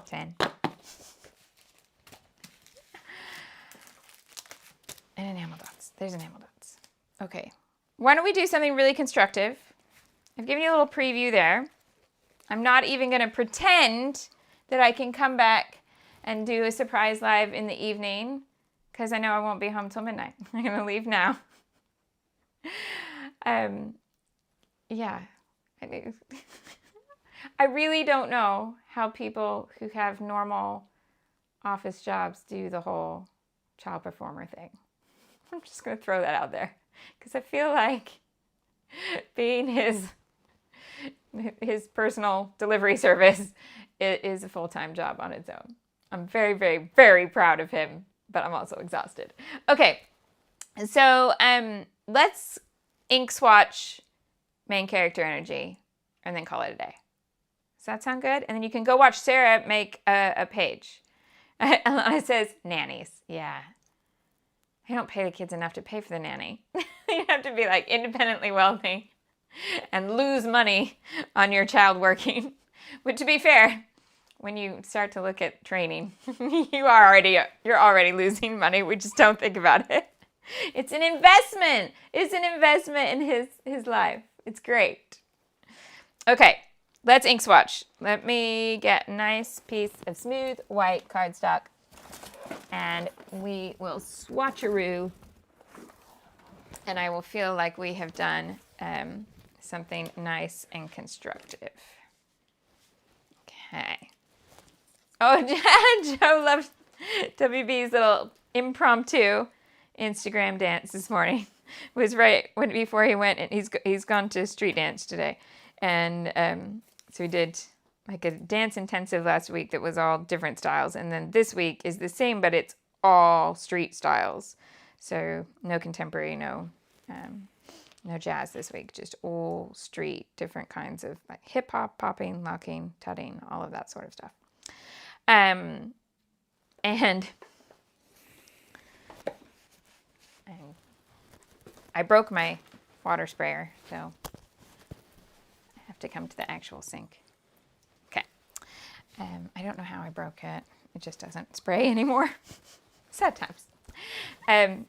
Speaker 1: 10. And enamel dots. There's enamel dots. Okay. Why don't we do something really constructive? I've given you a little preview there. I'm not even going to pretend that I can come back and do a surprise live in the evening because I know I won't be home till midnight. I'm going to leave now. Yeah. I really don't know how people who have normal office jobs do the whole child performer thing. I'm just going to throw that out there because I feel like being his personal delivery service is a full-time job on its own. I'm very, very, very proud of him, but I'm also exhausted. Okay, so let's ink swatch main character energy and then call it a day. Does that sound good? And then you can go watch Sarah make a page. Alana says, nannies. Yeah. I don't pay the kids enough to pay for the nanny. You have to be like independently wealthy and lose money on your child working. But to be fair, when you start to look at training, you're already losing money. We just don't think about it. It's an investment. It's an investment in his life. It's great. Okay, let's ink swatch. Let me get a nice piece of smooth white cardstock and we will swatcheroo and I will feel like we have done something nice and constructive. Okay. Oh, Joe loved WB's little impromptu Instagram dance this morning. It was right before he went, and he's gone to street dance today. And so we did like a dance intensive last week that was all different styles. And then this week is the same, but it's all street styles. So no contemporary, no jazz this week, just all street, different kinds of like hip hop, popping, locking, tutting, all of that sort of stuff. And I broke my water sprayer, so I have to come to the actual sink. Okay. I don't know how I broke it. It just doesn't spray anymore. Sad times.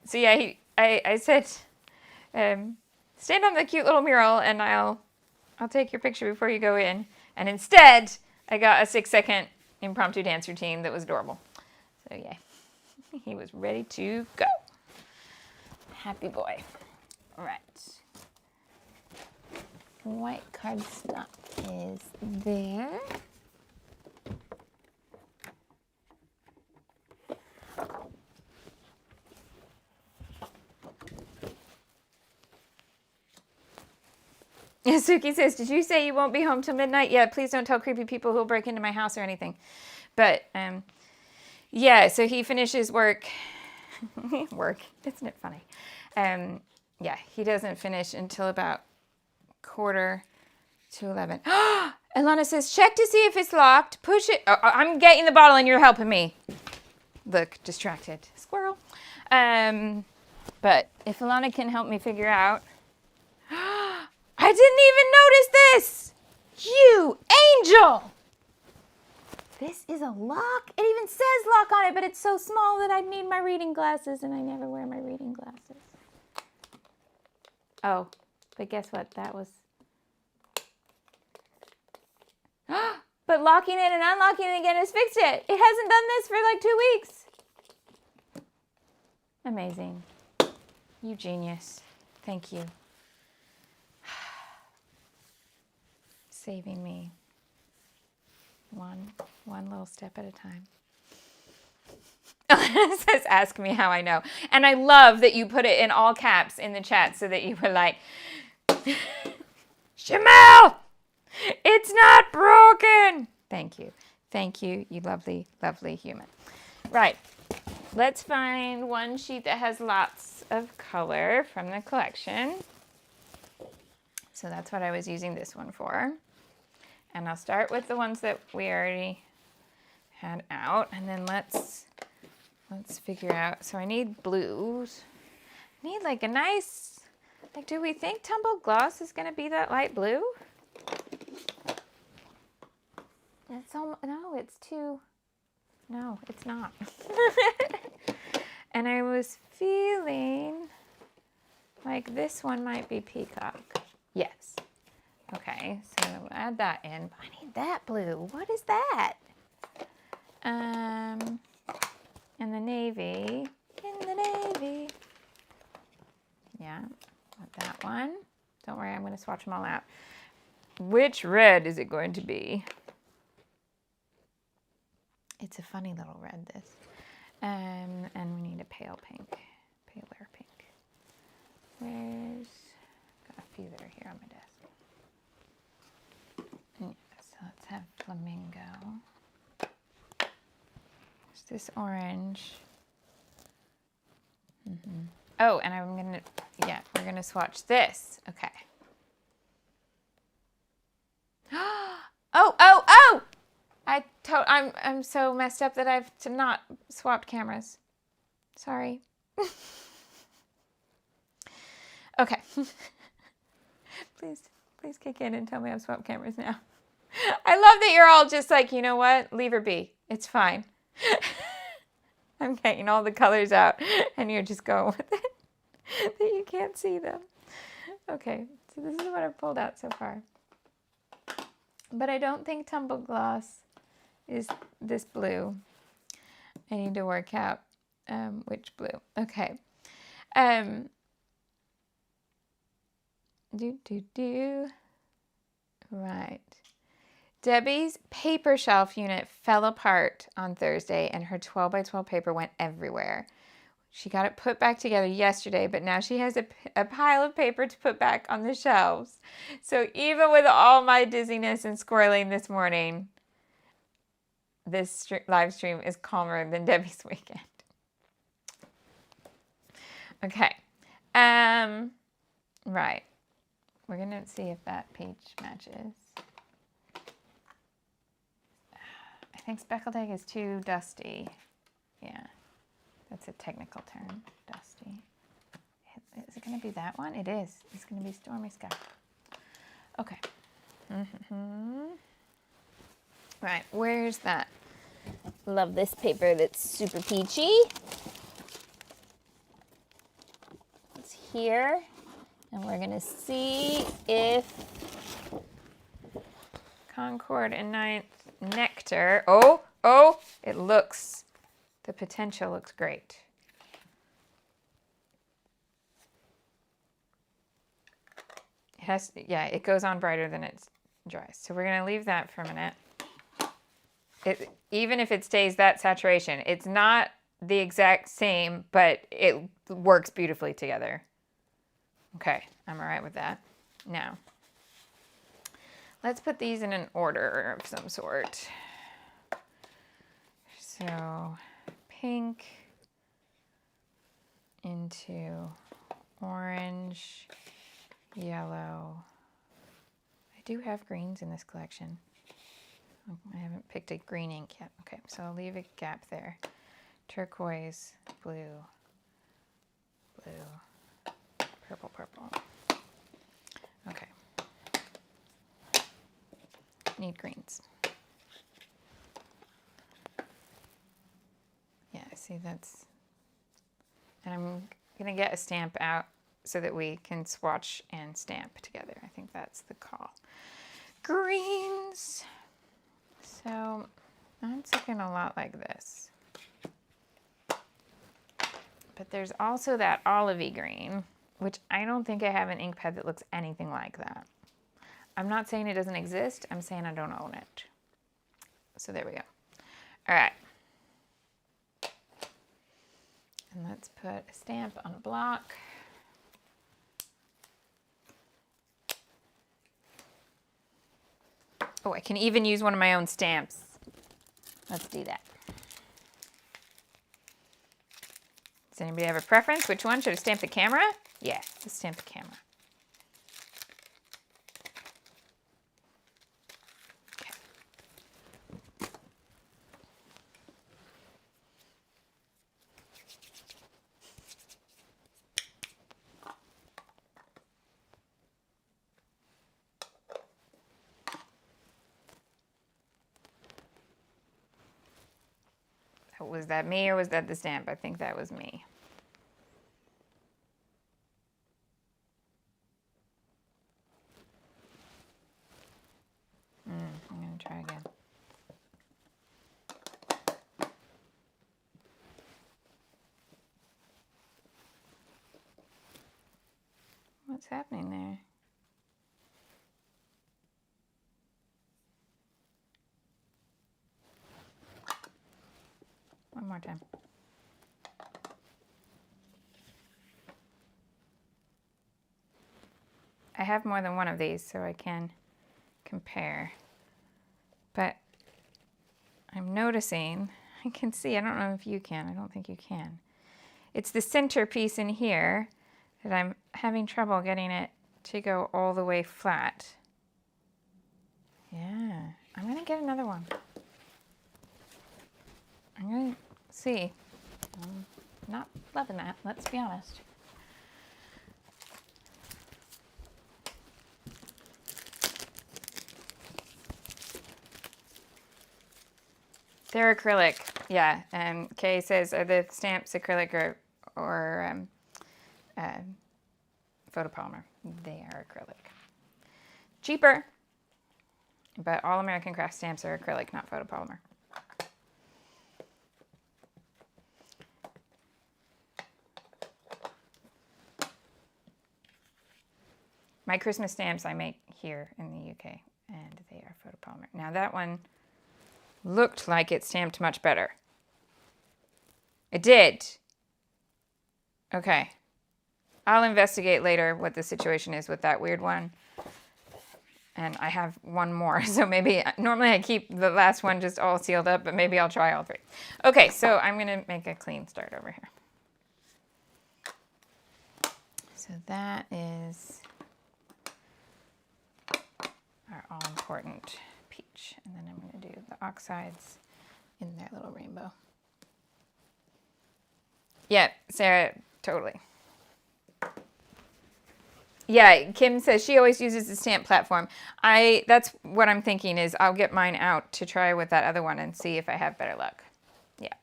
Speaker 1: So yeah, I said, stand on the cute little mural and I'll take your picture before you go in. And instead, I got a 6-second impromptu dance routine that was adorable. So yeah, he was ready to go. Happy boy. All right. White cardstock is there. Suki says, did you say you won't be home till midnight? Yeah, please don't tell creepy people who'll break into my house or anything. But, yeah, so he finishes work. Isn't it funny? Yeah, he doesn't finish until about 11:15. Ilana says, check to see if it's locked. Push it. Oh, I'm getting the bottle and you're helping me. Look, distracted. Squirrel. But if Ilana can help me figure out. I didn't even notice this! You angel! This is a lock. It even says lock on it, but it's so small that I need my reading glasses, and I never wear my reading glasses. Oh, but guess what? That was... But locking it and unlocking it again has fixed it. It hasn't done this for like 2 weeks. Amazing. You genius. Thank you. Saving me one little step at a time. It says, ask me how I know. And I love that you put it in all caps in the chat so that you were like, Shimelle, it's not broken. Thank you. Thank you, you lovely, lovely human. Right. Let's find one sheet that has lots of color from the collection. So that's what I was using this one for. And I'll start with the ones that we already had out, and then let's figure out. So I need blues. I need like a nice, like, do we think Tumbled Gloss is gonna be that light blue? It's almost, no, it's too, no, it's not. And I was feeling like this one might be Peacock. Yes. Okay, so we'll add that in. But I need that blue. What is that? And the navy. In the navy. Yeah, want that one. Don't worry, I'm going to swatch them all out. Which red is it going to be? It's a funny little red, this. And we need a pale pink. Paler pink. Where's... Got a few that are here on my desk. Yeah, so let's have flamingo. There's this orange. Oh, and I'm gonna, yeah, we're gonna swatch this. Okay. Oh! I'm so messed up that I've not swapped cameras. Sorry. Okay. Please kick in and tell me I've swapped cameras now. I love that you're all just like, you know what? Leave her be. It's fine. I'm getting all the colors out and you're just going with it. That you can't see them. Okay, so this is what I've pulled out so far. But I don't think Tumbled Gloss is this blue. I need to work out which blue. Okay. Right. Debbie's paper shelf unit fell apart on Thursday and her 12 by 12 paper went everywhere. She got it put back together yesterday, but now she has a pile of paper to put back on the shelves. So even with all my dizziness and squirreling this morning, this live stream is calmer than Debbie's weekend. Okay. Right. We're going to see if that page matches. I think speckled egg is too dusty. Yeah. That's a technical term. Dusty. Is it going to be that one? It is. It's going to be Stormy Sky. Okay. Right. Where's that? Love this paper that's super peachy. It's here. And we're going to see if Concord and Ninth Nectar. Oh, it looks, the potential looks great. It has, yeah, it goes on brighter than it dries. So we're going to leave that for a minute. Even if it stays that saturation, it's not the exact same, but it works beautifully together. Okay, I'm all right with that. Now, let's put these in an order of some sort. So, pink into orange, yellow. I do have greens in this collection. I haven't picked a green ink yet. Okay, so I'll leave a gap there. Turquoise, blue, purple. Okay. Need greens. Yeah, see that's, and I'm gonna get a stamp out so that we can swatch and stamp together. I think that's the call. Greens. So that's looking a lot like this. But there's also that olivey green, which I don't think I have an ink pad that looks anything like that. I'm not saying it doesn't exist. I'm saying I don't own it. So there we go. All right. And let's put a stamp on a block. Oh, I can even use one of my own stamps. Let's do that. Does anybody have a preference? Which one? Should I stamp the camera? Yeah, let's stamp the camera. Okay. Was that me or was that the stamp? I think that was me. I'm going to try again. What's happening there? One more time. I have more than one of these, so I can compare. But I'm noticing, I can see, I don't know if you can, I don't think you can. It's the center piece in here that I'm having trouble getting it to go all the way flat. Yeah, I'm gonna get another one. I'm gonna see. I'm not loving that, let's be honest. They're acrylic, yeah. And Kay says, are the stamps acrylic or photopolymer? They are acrylic. Cheaper, but all American Craft stamps are acrylic, not photopolymer. My Christmas stamps I make here in the UK, and they are photopolymer. Now that one looked like it stamped much better. It did. Okay. I'll investigate later what the situation is with that weird one. And I have one more, so maybe, normally I keep the last one just all sealed up, but maybe I'll try all three. Okay, so I'm gonna make a clean start over here. So that is our all-important peach. And then I'm gonna do the oxides in their little rainbow. Yeah, Sarah, totally. Yeah, Kim says she always uses the stamp platform. That's what I'm thinking is I'll get mine out to try with that other one and see if I have better luck. Yeah.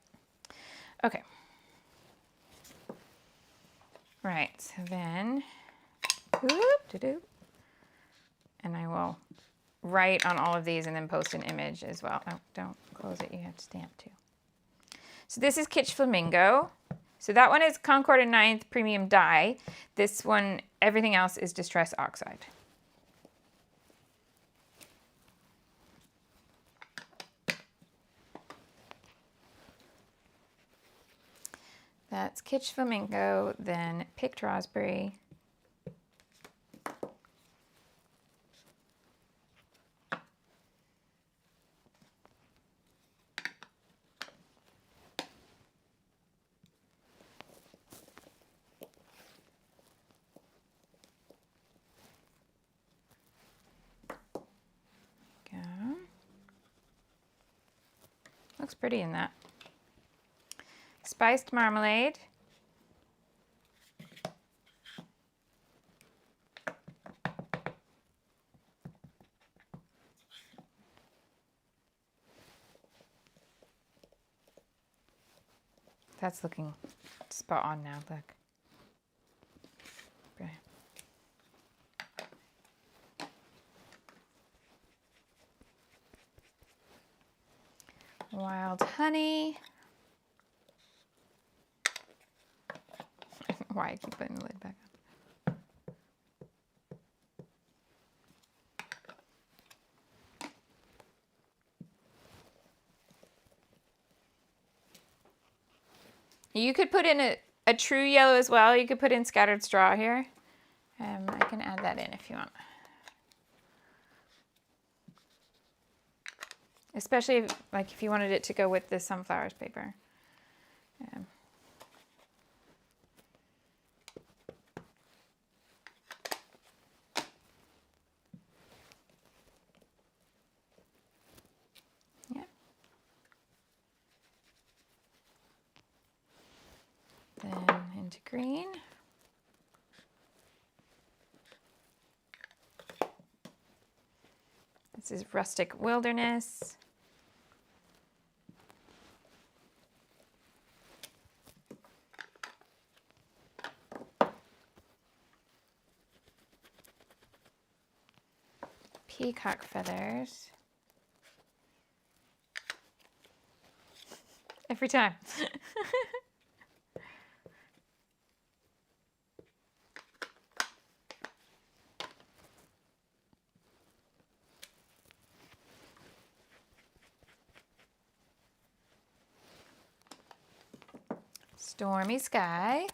Speaker 1: Okay. Right, so then, and I will write on all of these and then post an image as well. Oh, don't close it, you have to stamp too. So this is Kitsch Flamingo. So that one is Concord and 9th premium dye. This one, everything else is Distress Oxide. That's Kitsch Flamingo, then Picked Raspberry. Looks pretty in that. Spiced marmalade. That's looking spot on now, look. Okay. Wild honey. Why I keep putting the lid back on. You could put in a true yellow as well. You could put in scattered straw here. I can add that in if you want. Especially if you wanted it to go with the sunflowers paper. Yeah. Then into green. This is Rustic Wilderness. Peacock feathers. Every time. Stormy sky.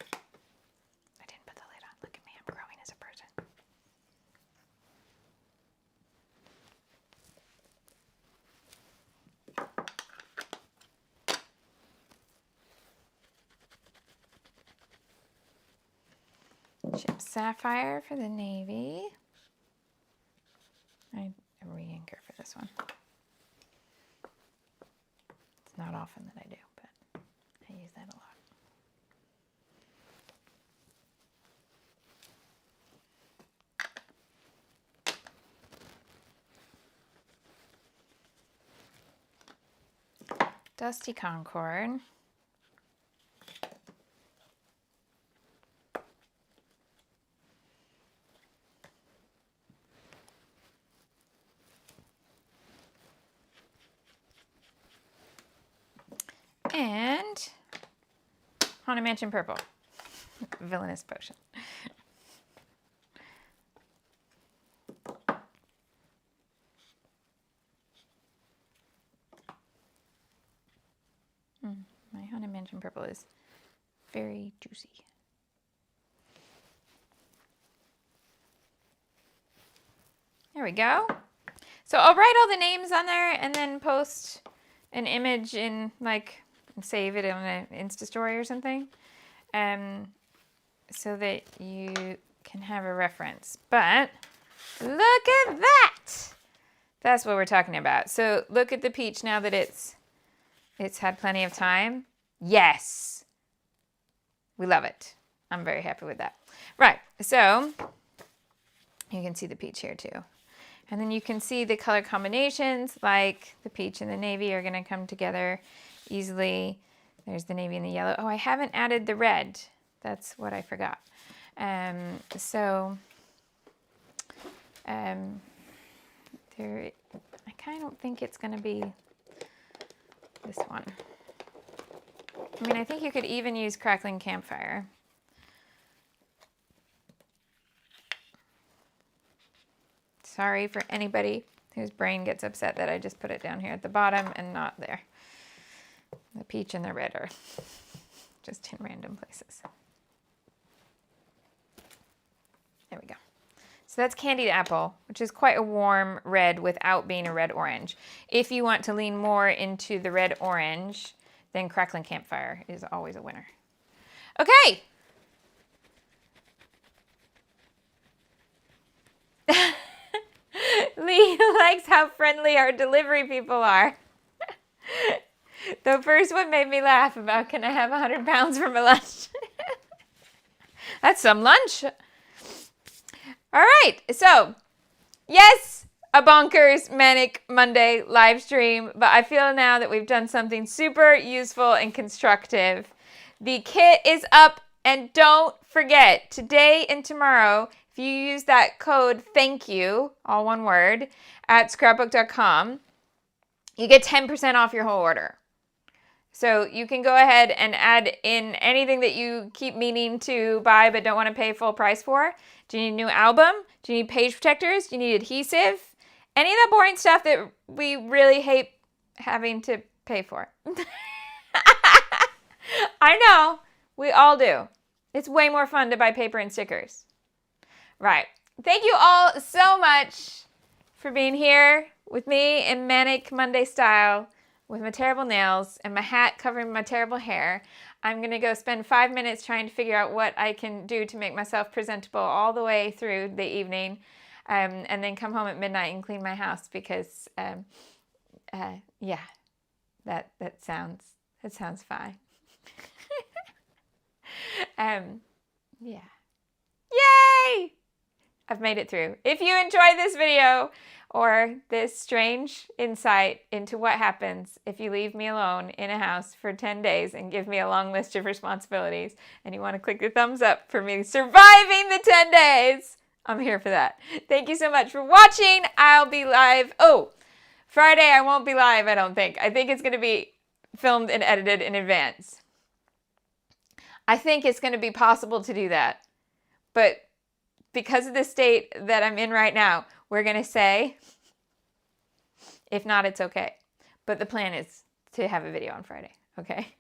Speaker 1: I didn't put the lid on. Look at me, I'm growing as a person. Chip Sapphire for the navy. I re-inker for this one. It's not often that I do, but I use that a lot. Dusty Concord. And Haunted Mansion Purple. Villainous Potion. mentioned purple is very juicy. There we go. So I'll write all the names on there and then post an image in like, save it on an Insta story or something, so that you can have a reference. But look at that. That's what we're talking about. So look at the peach now that it's had plenty of time. Yes. We love it. I'm very happy with that. Right. So you can see the peach here too. And then you can see the color combinations, like the peach and the navy are going to come together easily. There's the navy and the yellow. Oh, I haven't added the red. That's what I forgot. I kind of think it's going to be this one. I mean, I think you could even use Crackling Campfire. Sorry for anybody whose brain gets upset that I just put it down here at the bottom and not there. The peach and the red are just in random places. There we go. So that's Candied Apple, which is quite a warm red without being a red orange. If you want to lean more into the red orange, then Crackling Campfire is always a winner. Okay. Lee likes how friendly our delivery people are. The first one made me laugh about, can I have 100 pounds for my lunch? That's some lunch. All right, so yes, a bonkers Manic Monday live stream, but I feel now that we've done something super useful and constructive. The kit is up, and don't forget, today and tomorrow, if you use that code THANKYOU, all one word, at scrapbook.com, you get 10% off your whole order. So you can go ahead and add in anything that you keep meaning to buy but don't want to pay full price for. Do you need a new album? Do you need page protectors? Do you need adhesive? Any of that boring stuff that we really hate having to pay for. I know, we all do. It's way more fun to buy paper and stickers. Right. Thank you all so much for being here with me in Manic Monday style with my terrible nails and my hat covering my terrible hair. I'm going to go spend 5 minutes trying to figure out what I can do to make myself presentable all the way through the evening, and then come home at midnight and clean my house because, yeah, that sounds fine. Yeah. Yay! I've made it through. If you enjoyed this video or this strange insight into what happens if you leave me alone in a house for 10 days and give me a long list of responsibilities, and you want to click the thumbs up for me surviving the 10 days, I'm here for that. Thank you so much for watching. I'll be live. Oh, Friday I won't be live, I don't think. I think it's going to be filmed and edited in advance. I think it's going to be possible to do that. But because of the state that I'm in right now, we're going to say, if not, it's okay. But the plan is to have a video on Friday, okay?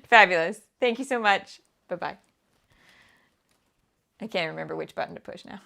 Speaker 1: Fabulous. Thank you so much. Bye-bye. I can't remember which button to push now.